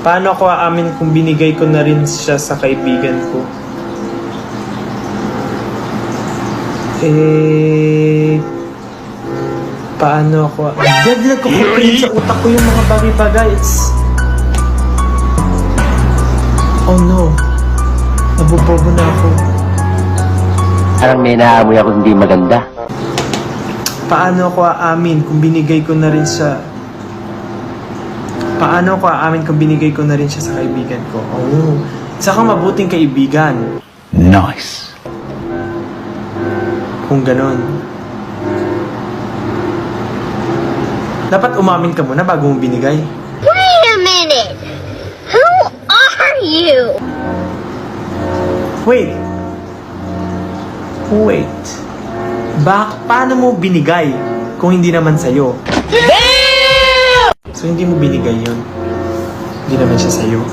Paano ako aamin kung binigay ko na rin siya sa kaibigan ko? Paano ako? Daglag ko sa utak ko yung mga bagay-bagay. Oh no. Nabubobo na ako. Parang may naamoy ako hindi maganda. Paano ako aamin kung binigay ko na rin siya? Paano ako aamin kung binigay ko na rin siya sa kaibigan ko? Oh, isa kang mabuting kaibigan. Nice. Kung ganon. Dapat umamin ka muna bago mo binigay. Wait a minute! Who are you? Wait. Paano mo binigay kung hindi naman sa'yo? So, hindi mo binigay yun. Hindi naman siya sa'yo.